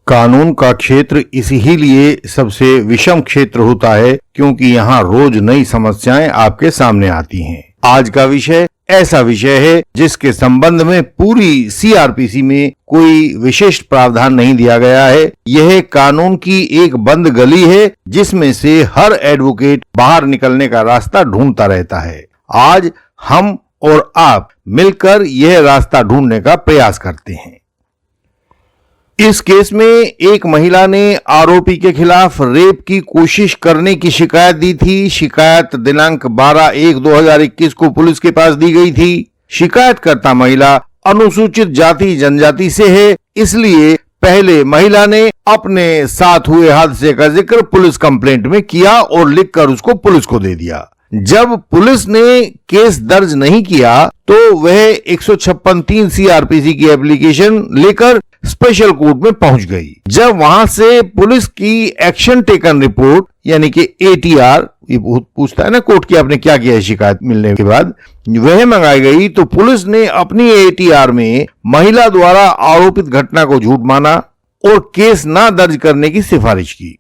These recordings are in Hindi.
कानून का क्षेत्र इसीलिए सबसे विषम क्षेत्र होता है क्योंकि यहाँ रोज नई समस्याएं आपके सामने आती हैं। आज का विषय ऐसा विषय है जिसके संबंध में पूरी सीआरपीसी में कोई विशिष्ट प्रावधान नहीं दिया गया है। यह कानून की एक बंद गली है जिसमें से हर एडवोकेट बाहर निकलने का रास्ता ढूंढता रहता है। आज हम और आप मिलकर यह रास्ता ढूंढने का प्रयास करते हैं। इस केस में एक महिला ने आरोपी के खिलाफ रेप की कोशिश करने की शिकायत दी थी। शिकायत दिनांक 12/1/2021 को पुलिस के पास दी गई थी। शिकायतकर्ता महिला अनुसूचित जाति जनजाति से है, इसलिए पहले महिला ने अपने साथ हुए हादसे का जिक्र पुलिस कंप्लेंट में किया और लिखकर उसको पुलिस को दे दिया। जब पुलिस ने केस दर्ज नहीं किया तो वह 156(3) सीआरपीसी की एप्लीकेशन लेकर स्पेशल कोर्ट में पहुंच गई। जब वहां से पुलिस की एक्शन टेकन रिपोर्ट यानी कि एटीआर, ये पूछता है ना कोर्ट की आपने क्या किया है शिकायत मिलने के बाद, वह मंगाई गई तो पुलिस ने अपनी एटीआर में महिला द्वारा आरोपित घटना को झूठ माना और केस न दर्ज करने की सिफारिश की।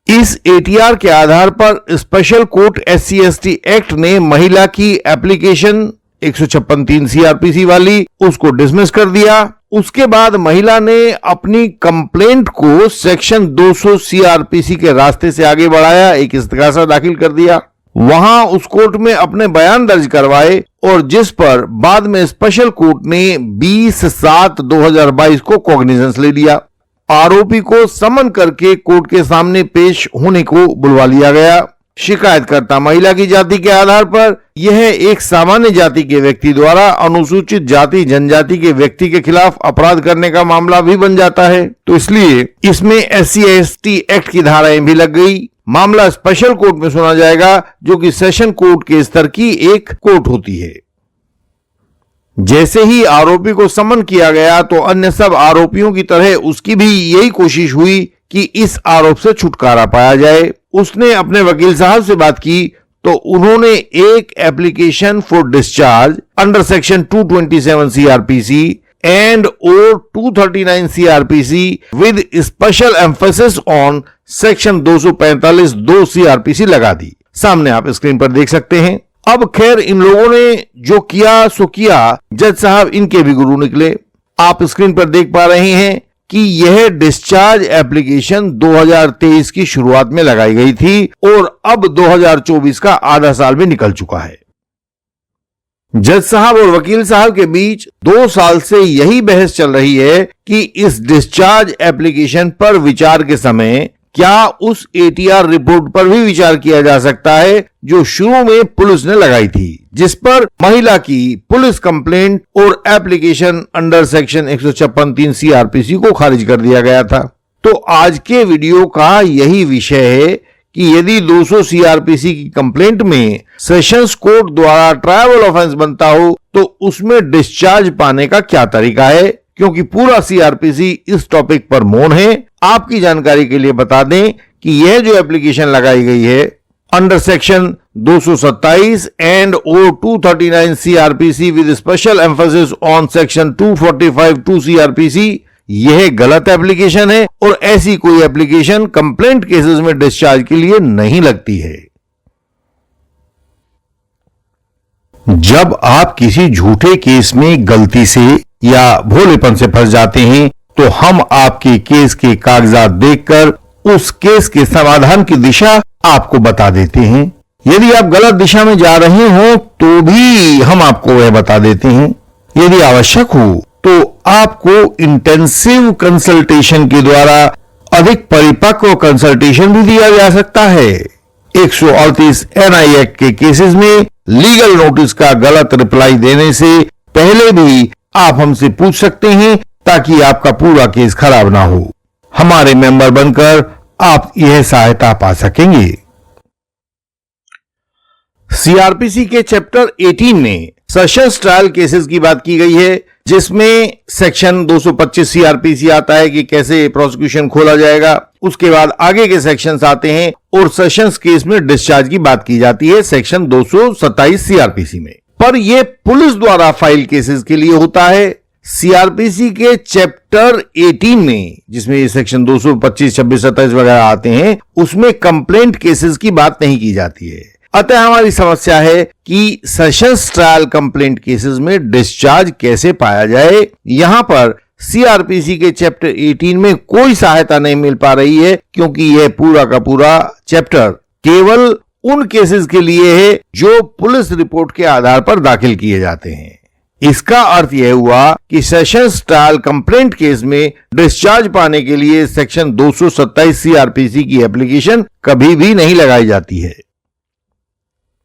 इस एटीआर के आधार पर स्पेशल कोर्ट SC/ST एक्ट ने महिला की एप्लीकेशन 156(3) सीआरपीसी वाली उसको डिसमिस कर दिया। उसके बाद महिला ने अपनी कंप्लेंट को सेक्शन 200 सीआरपीसी के रास्ते से आगे बढ़ाया, एक इस्तिगासा दाखिल कर दिया। वहां उस कोर्ट में अपने बयान दर्ज करवाए और जिस पर बाद में स्पेशल कोर्ट ने 20/7/2022 को कॉग्निजेंस ले लिया। आरोपी को समन करके कोर्ट के सामने पेश होने को बुलवा लिया गया। शिकायतकर्ता महिला की जाति के आधार पर यह एक सामान्य जाति के व्यक्ति द्वारा अनुसूचित जाति जनजाति के व्यक्ति के खिलाफ अपराध करने का मामला भी बन जाता है, तो इसलिए इसमें SC/ST एक्ट की धाराएं भी लग गई। मामला स्पेशल कोर्ट में सुना जाएगा जो कि सेशन कोर्ट के स्तर की एक कोर्ट होती है। जैसे ही आरोपी को समन किया गया तो अन्य सब आरोपियों की तरह उसकी भी यही कोशिश हुई कि इस आरोप से छुटकारा पाया जाए। उसने अपने वकील साहब से बात की तो उन्होंने एक application for discharge under section 227 CrPC and और 239 CrPC with special emphasis on section 245(2) CrPC लगा दी। सामने आप स्क्रीन पर देख सकते हैं। अब खैर इन लोगों ने जो किया सो किया, जज साहब इनके भी गुरु निकले। आप स्क्रीन पर देख पा रहे हैं कि यह डिस्चार्ज एप्लीकेशन 2023 की शुरुआत में लगाई गई थी और अब 2024 का आधा साल भी निकल चुका है। जज साहब और वकील साहब के बीच 2 साल से यही बहस चल रही है कि इस डिस्चार्ज एप्लीकेशन पर विचार के समय क्या उस एटीआर रिपोर्ट पर भी विचार किया जा सकता है जो शुरू में पुलिस ने लगाई थी, जिस पर महिला की पुलिस कंप्लेंट और एप्लीकेशन अंडर सेक्शन 156(3) सीआरपीसी को खारिज कर दिया गया था। तो आज के वीडियो का यही विषय है कि यदि 200 सीआरपीसी की कंप्लेंट में सेशंस कोर्ट द्वारा ट्रायबल ऑफेंस बनता हो तो उसमें डिस्चार्ज पाने का क्या तरीका है, क्योंकि पूरा सीआरपीसी इस टॉपिक पर मौन है। आपकी जानकारी के लिए बता दें कि यह जो एप्लीकेशन लगाई गई है अंडर सेक्शन 227 एंड और 239 CrPC with special emphasis on section 245(2) CrPC, यह गलत एप्लीकेशन है और ऐसी कोई एप्लीकेशन कंप्लेंट केसेस में डिस्चार्ज के लिए नहीं लगती है। जब आप किसी झूठे केस में गलती से या भोलेपन से फंस जाते हैं तो हम आपके केस के कागजात देखकर उस केस के समाधान की दिशा आपको बता देते हैं। यदि आप गलत दिशा में जा रहे हो तो भी हम आपको वह बता देते हैं। यदि आवश्यक हो तो आपको इंटेंसिव कंसल्टेशन के द्वारा अधिक परिपक्व कंसल्टेशन भी दिया जा सकता है। 138 NI एक्ट के केसेस में लीगल नोटिस का गलत रिप्लाई देने से पहले भी आप हमसे पूछ सकते हैं ताकि आपका पूरा केस खराब ना हो। हमारे मेंबर बनकर आप यह सहायता पा सकेंगे। सीआरपीसी के चैप्टर 18 में सेशंस ट्रायल केसेस की बात की गई है, जिसमें सेक्शन 225 सीआरपीसी आता है कि कैसे प्रोसिक्यूशन खोला जाएगा। उसके बाद आगे के सेक्शंस आते हैं और सेशंस केस में डिस्चार्ज की बात की जाती है सेक्शन 227 सीआरपीसी में। पर यह पुलिस द्वारा फाइल केसेस के लिए होता है। सीआरपीसी के चैप्टर 18 में, जिसमें ये सेक्शन 225, 26, 27 वगैरह आते हैं, उसमें कंप्लेंट केसेस की बात नहीं की जाती है। अतः हमारी समस्या है कि सेशंस ट्रायल कंप्लेंट केसेस में डिस्चार्ज कैसे पाया जाए। यहां पर सीआरपीसी के चैप्टर 18 में कोई सहायता नहीं मिल पा रही है, क्योंकि यह पूरा का पूरा चैप्टर केवल उन केसेस के लिए है जो पुलिस रिपोर्ट के आधार पर दाखिल किए जाते हैं। इसका अर्थ यह हुआ कि सेशंस ट्रायल कंप्लेंट केस में डिस्चार्ज पाने के लिए सेक्शन 227 सीआरपीसी की एप्लीकेशन कभी भी नहीं लगाई जाती है।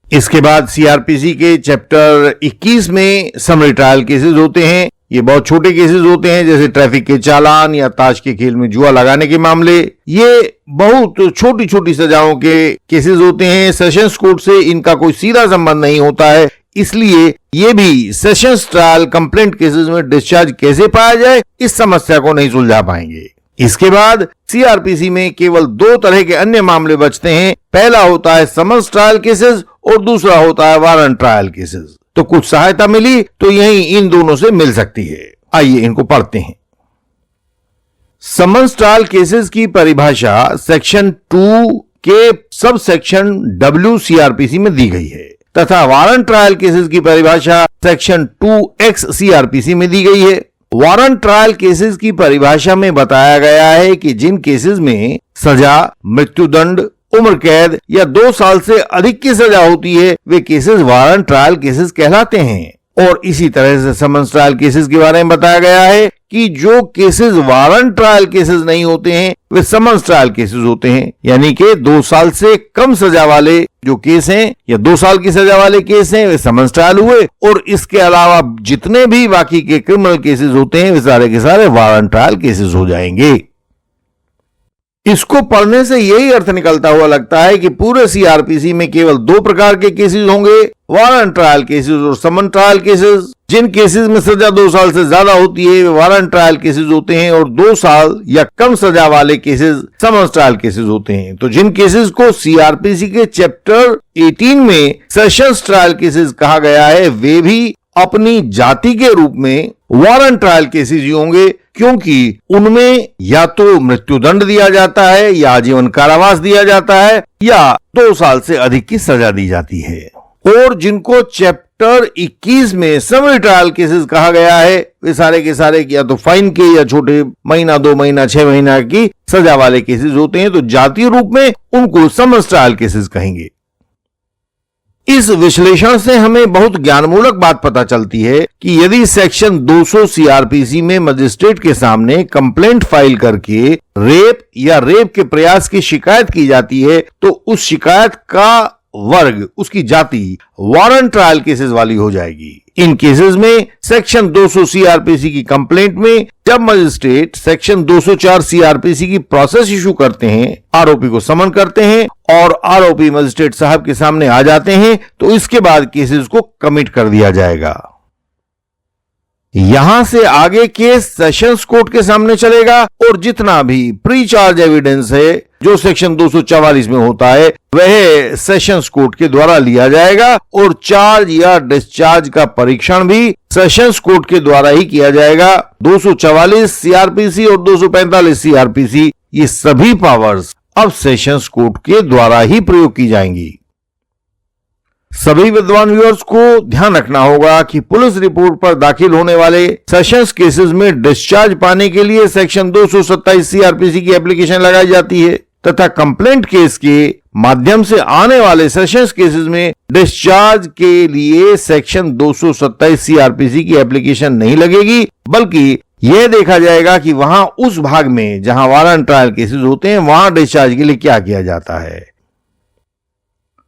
इसके बाद सीआरपीसी के चैप्टर 21 में समरी ट्रायल केसेस होते हैं। ये बहुत छोटे केसेस होते हैं, जैसे ट्रैफिक के चालान या ताश के खेल में जुआ लगाने के मामले। ये बहुत छोटी छोटी सजाओं के केसेस होते हैं। सेशंस कोर्ट से इनका कोई सीधा संबंध नहीं होता है, इसलिए ये भी सेशंस ट्रायल कंप्लेंट केसेस में डिस्चार्ज कैसे पाया जाए, इस समस्या को नहीं सुलझा पाएंगे। इसके बाद सीआरपीसी में केवल दो तरह के अन्य मामले बचते हैं। पहला होता है समन्स ट्रायल केसेस और दूसरा होता है वारंट ट्रायल केसेस। तो कुछ सहायता मिली तो यही इन दोनों से मिल सकती है। आइए इनको पढ़ते हैं। समन्स ट्रायल केसेस की परिभाषा सेक्शन 2 के सब सेक्शन W सीआरपीसी में दी गई है, तथा वारंट ट्रायल केसेस की परिभाषा सेक्शन 2X सीआरपीसी में दी गई है। वारंट ट्रायल केसेस की परिभाषा में बताया गया है कि जिन केसेस में सजा, मृत्युदंड, उम्र कैद या 2 साल से अधिक की सजा होती है, वे केसेस वारंट ट्रायल केसेस कहलाते हैं। और इसी तरह से समन्स ट्रायल केसेस के बारे में बताया गया है कि जो केसेस वारंट ट्रायल केसेस नहीं होते हैं, वे समन्स ट्रायल केसेस होते हैं। यानी कि 2 साल से कम सजा वाले जो केस हैं या 2 साल की सजा वाले केस हैं, वे समन्स ट्रायल हुए। और इसके अलावा जितने भी बाकी के क्रिमिनल केसेस होते हैं, वे सारे के सारे वारंट ट्रायल केसेस हो जाएंगे। इसको पढ़ने से यही अर्थ निकलता हुआ लगता है कि पूरे सीआरपीसी में केवल 2 प्रकार के केसेस होंगे, वारंट ट्रायल केसेस और समन ट्रायल केसेस। जिन केसेस में सजा 2 साल से ज्यादा होती है, वे वारंट ट्रायल केसेस होते हैं, और 2 साल या कम सजा वाले केसेस समन ट्रायल केसेस होते हैं। तो जिन केसेस को सीआरपीसी के चैप्टर 18 में सेशंस ट्रायल केसेस कहा गया है, वे भी अपनी जाति के रूप में वारंट ट्रायल केसेस ही होंगे, क्योंकि उनमें या तो मृत्युदंड दिया जाता है, या आजीवन कारावास दिया जाता है, या 2 साल से अधिक की सजा दी जाती है। और जिनको चैप्टर 21 में समरी ट्रायल केसेस कहा गया है, वे सारे के सारे या तो फाइन के या छोटे महीना, 2 महीना, 6 महीना की सजा वाले केसेस होते हैं। तो जातीय रूप में उनको समन्स ट्रायल केसेस कहेंगे। इस विश्लेषण से हमें बहुत ज्ञानमूलक बात पता चलती है कि यदि सेक्शन 200 सीआरपीसी में मजिस्ट्रेट के सामने कंप्लेंट फाइल करके रेप या रेप के प्रयास की शिकायत की जाती है, तो उस शिकायत का वर्ग, उसकी जाति वारंट ट्रायल केसेस वाली हो जाएगी। इन केसेस में सेक्शन 200 सीआरपीसी की कंप्लेंट में जब मजिस्ट्रेट सेक्शन 204 सीआरपीसी की प्रोसेस इशू करते हैं, आरोपी को समन करते हैं और आरोपी मजिस्ट्रेट साहब के सामने आ जाते हैं, तो इसके बाद केसेस को कमिट कर दिया जाएगा। यहां से आगे केस सेशंस कोर्ट के सामने चलेगा, और जितना भी प्री चार्ज एविडेंस है जो सेक्शन 244 में होता है, वह सेशंस कोर्ट के द्वारा लिया जाएगा, और चार्ज या डिस्चार्ज का परीक्षण भी सेशंस कोर्ट के द्वारा ही किया जाएगा। 244 सीआरपीसी और 245 सीआरपीसी, ये सभी पावर्स अब सेशंस कोर्ट के द्वारा ही प्रयोग की जाएंगी। सभी विद्वान व्यूअर्स को ध्यान रखना होगा कि पुलिस रिपोर्ट पर दाखिल होने वाले सेशंस केसेस में डिस्चार्ज पाने के लिए सेक्शन 227 सीआरपीसी की एप्लीकेशन लगाई जाती है, तथा कंप्लेंट केस के माध्यम से आने वाले सेशंस केसेस में डिस्चार्ज के लिए सेक्शन 227 सीआरपीसी की एप्लीकेशन नहीं लगेगी, बल्कि यह देखा जाएगा कि वहां उस भाग में जहां वारंट ट्रायल केसेस होते हैं, वहां डिस्चार्ज के लिए क्या किया जाता है।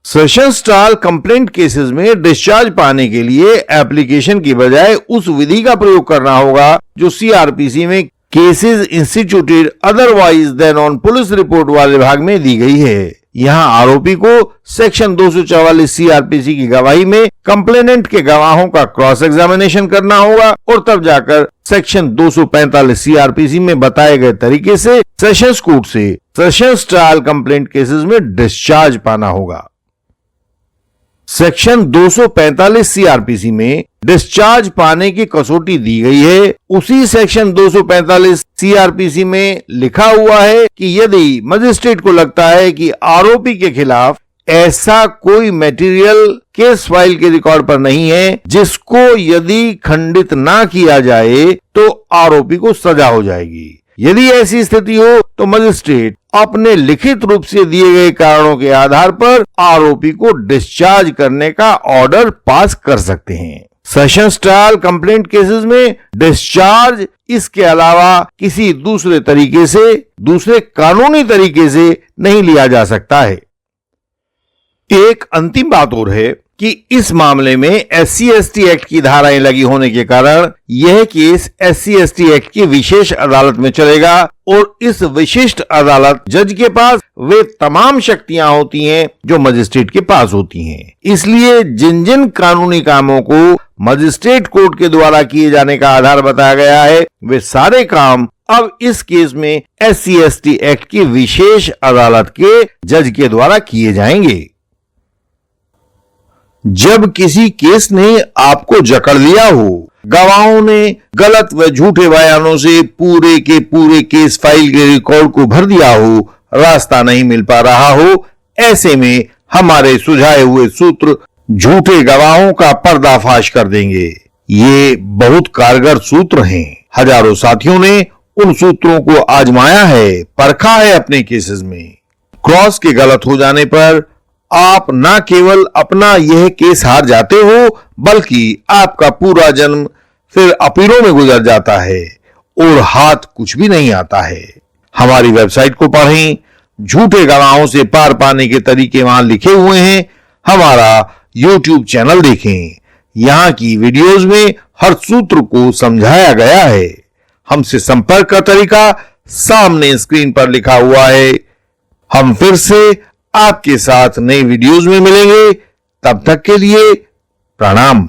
सेशंस ट्रायल कंप्लेंट केसेस में डिस्चार्ज पाने के लिए एप्लीकेशन की बजाय उस विधि का प्रयोग करना होगा जो सीआरपीसी में cases instituted otherwise than on police report वाले भाग में दी गई है। यहां आरोपी को सेक्शन 244 सीआरपीसी की गवाही में कंप्लेनेंट के गवाहों का क्रॉस एग्जामिनेशन करना होगा, और तब जाकर सेक्शन 245 सीआरपीसी में बताए गए तरीके से सेशंस कोर्ट से सेशंस ट्रायल कंप्लेंट केसेस में डिस्चार्ज पाना होगा। सेक्शन 245 सीआरपीसी में डिस्चार्ज पाने की कसौटी दी गई है। उसी सेक्शन 245 सीआरपीसी में लिखा हुआ है कि यदि मजिस्ट्रेट को लगता है कि आरोपी के खिलाफ ऐसा कोई मटेरियल केस फाइल के रिकॉर्ड पर नहीं है जिसको यदि खंडित ना किया जाए तो आरोपी को सजा हो जाएगी। यदि ऐसी स्थिति हो तो मजिस्ट्रेट अपने लिखित रूप से दिए गए कारणों के आधार पर आरोपी को डिस्चार्ज करने का ऑर्डर पास कर सकते हैं। सेशंस ट्रायल कंप्लेंट केसेस में डिस्चार्ज इसके अलावा किसी दूसरे तरीके से, दूसरे कानूनी तरीके से नहीं लिया जा सकता है। एक अंतिम बात और है कि इस मामले में SC/ST एक्ट की धाराएं लगी होने के कारण यह केस SC/ST एक्ट की विशेष अदालत में चलेगा और इस विशिष्ट अदालत जज के पास वे तमाम शक्तियां होती हैं जो मजिस्ट्रेट के पास होती हैं। इसलिए जिन जिन कानूनी कामों को मजिस्ट्रेट कोर्ट के द्वारा किए जाने का आधार बताया गया है वे सारे काम अब इस केस में SC/ST एक्ट की विशेष अदालत के जज के द्वारा किए जाएंगे। जब किसी केस ने आपको जकड़ लिया हो, गवाहों ने गलत व झूठे बयानों से पूरे के पूरे केस फाइल के रिकॉर्ड को भर दिया हो, रास्ता नहीं मिल पा रहा हो, ऐसे में हमारे सुझाए हुए सूत्र झूठे गवाहों का पर्दाफाश कर देंगे। ये बहुत कारगर सूत्र हैं। हजारों साथियों ने उन सूत्रों को आजमाया है, परखा है अपने केसेस में। क्रॉस के गलत हो जाने पर आप न केवल अपना यह केस हार जाते हो बल्कि आपका पूरा जन्म फिर अपीलों में गुजर जाता है और हाथ कुछ भी नहीं आता है। हमारी वेबसाइट को पढ़ें, झूठे गवाहों से पार पाने के तरीके वहां लिखे हुए हैं। हमारा YouTube चैनल देखें, यहां की वीडियोस में हर सूत्र को समझाया गया है। हमसे संपर्क का तरीका सामने स्क्रीन पर लिखा हुआ है। हम फिर से आपके साथ नई वीडियोस में मिलेंगे। तब तक के लिए प्रणाम।